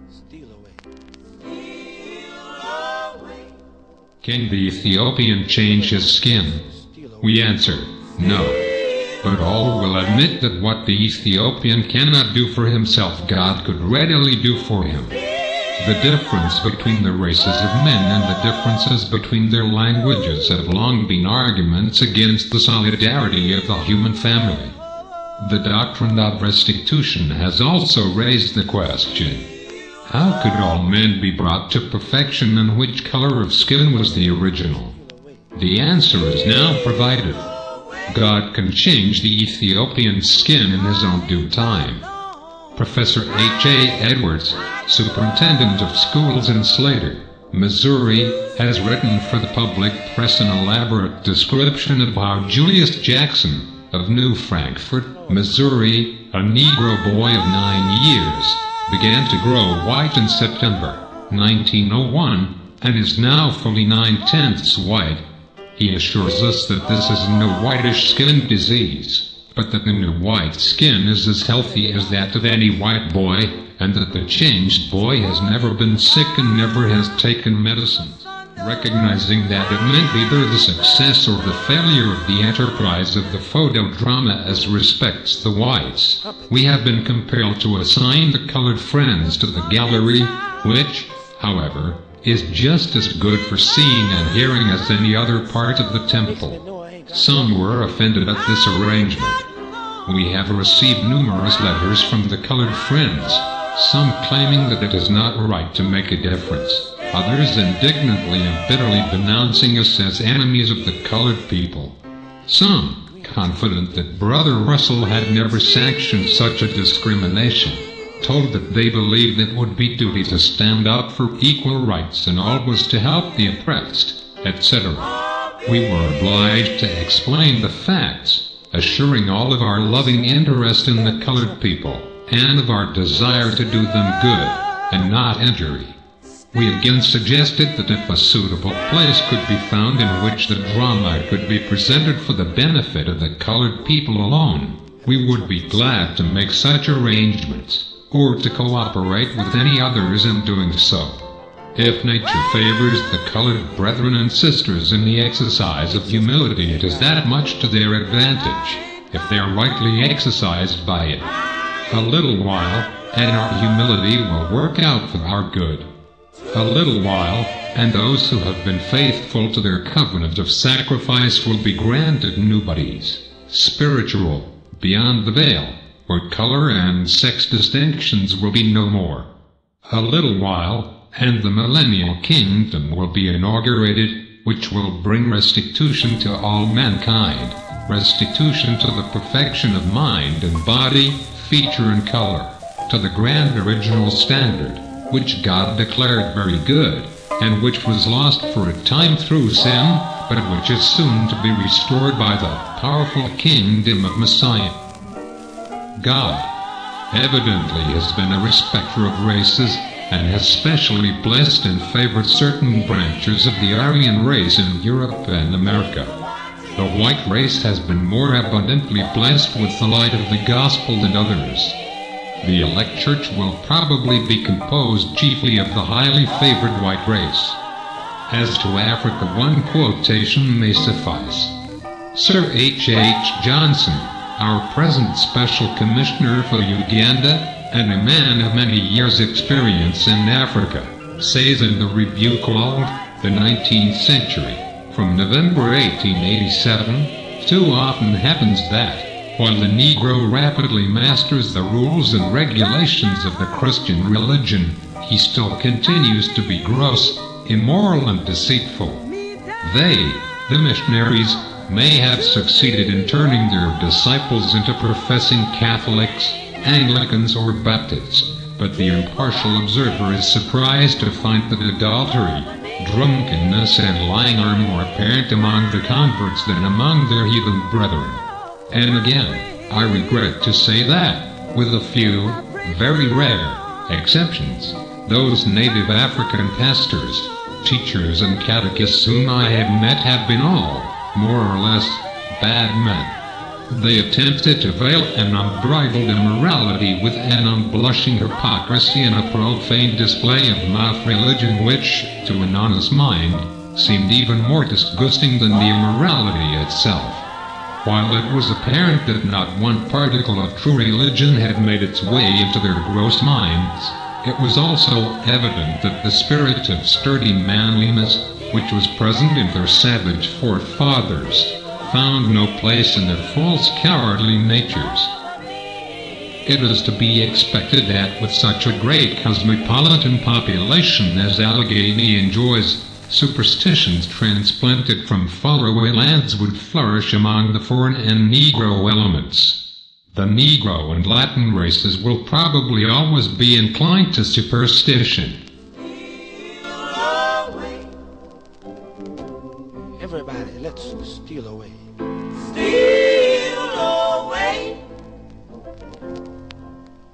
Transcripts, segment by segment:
Steal away. Can the Ethiopian change his skin? We answer, no. But all will admit that what the Ethiopian cannot do for himself, God could readily do for him. The difference between the races of men and the differences between their languages have long been arguments against the solidarity of the human family. The doctrine of restitution has also raised the question, how could all men be brought to perfection, and which color of skin was the original? The answer is now provided. God can change the Ethiopian's skin in his own due time. Professor H.A. Edwards, superintendent of schools in Slater, Missouri, has written for the public press an elaborate description of how Julius Jackson, of New Frankfort, Missouri, a Negro boy of 9 years, began to grow white in September 1901, and is now fully 9/10 white. He assures us that this is no whitish skin disease, but that the new white skin is as healthy as that of any white boy, and that the changed boy has never been sick and never has taken medicine. Recognizing that it meant either the success or the failure of the enterprise of the photodrama as respects the whites, we have been compelled to assign the colored friends to the gallery, which, however, is just as good for seeing and hearing as any other part of the temple. Some were offended at this arrangement. We have received numerous letters from the colored friends, some claiming that it is not right to make a difference, others indignantly and bitterly denouncing us as enemies of the colored people. Some, confident that Brother Russell had never sanctioned such a discrimination, told that they believed it would be duty to stand up for equal rights and always to help the oppressed, etc. We were obliged to explain the facts, assuring all of our loving interest in the colored people, and of our desire to do them good, and not injury. We again suggested that if a suitable place could be found in which the drama could be presented for the benefit of the colored people alone, we would be glad to make such arrangements, or to cooperate with any others in doing so. If nature favors the colored brethren and sisters in the exercise of humility, it is that much to their advantage, if they are rightly exercised by it. A little while, and our humility will work out for our good. A little while, and those who have been faithful to their covenant of sacrifice will be granted new bodies, spiritual, beyond the veil, where color and sex distinctions will be no more. A little while, and the millennial kingdom will be inaugurated, which will bring restitution to all mankind, restitution to the perfection of mind and body, feature and color, to the grand original standard, which God declared very good, and which was lost for a time through sin, but which is soon to be restored by the powerful kingdom of Messiah. God evidently has been a respecter of races, and has specially blessed and favored certain branches of the Aryan race in Europe and America. The white race has been more abundantly blessed with the light of the gospel than others. The elect church will probably be composed chiefly of the highly favored white race. As to Africa, one quotation may suffice. Sir H.H. Johnson, our present Special Commissioner for Uganda, and a man of many years' experience in Africa, says in the review called The 19th Century, from November 1887, too often happens that, while the Negro rapidly masters the rules and regulations of the Christian religion, he still continues to be gross, immoral, and deceitful. They, the missionaries, may have succeeded in turning their disciples into professing Catholics, Anglicans, or Baptists, but the impartial observer is surprised to find that adultery, drunkenness, and lying are more apparent among the converts than among their heathen brethren. And again, I regret to say that, with a few, very rare, exceptions, those native African pastors, teachers, and catechists whom I have met have been all, more or less, bad men. They attempted to veil an unbridled immorality with an unblushing hypocrisy and a profane display of mouth religion which, to an honest mind, seemed even more disgusting than the immorality itself. While it was apparent that not one particle of true religion had made its way into their gross minds, it was also evident that the spirit of sturdy manliness, which was present in their savage forefathers, found no place in their false cowardly natures. It is to be expected that with such a great cosmopolitan population as Allegheny enjoys, superstitions transplanted from faraway lands would flourish among the foreign and Negro elements. The Negro and Latin races will probably always be inclined to superstition. Everybody, let's steal away. Steal away.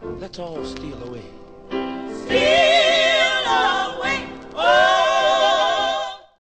Let's all steal away.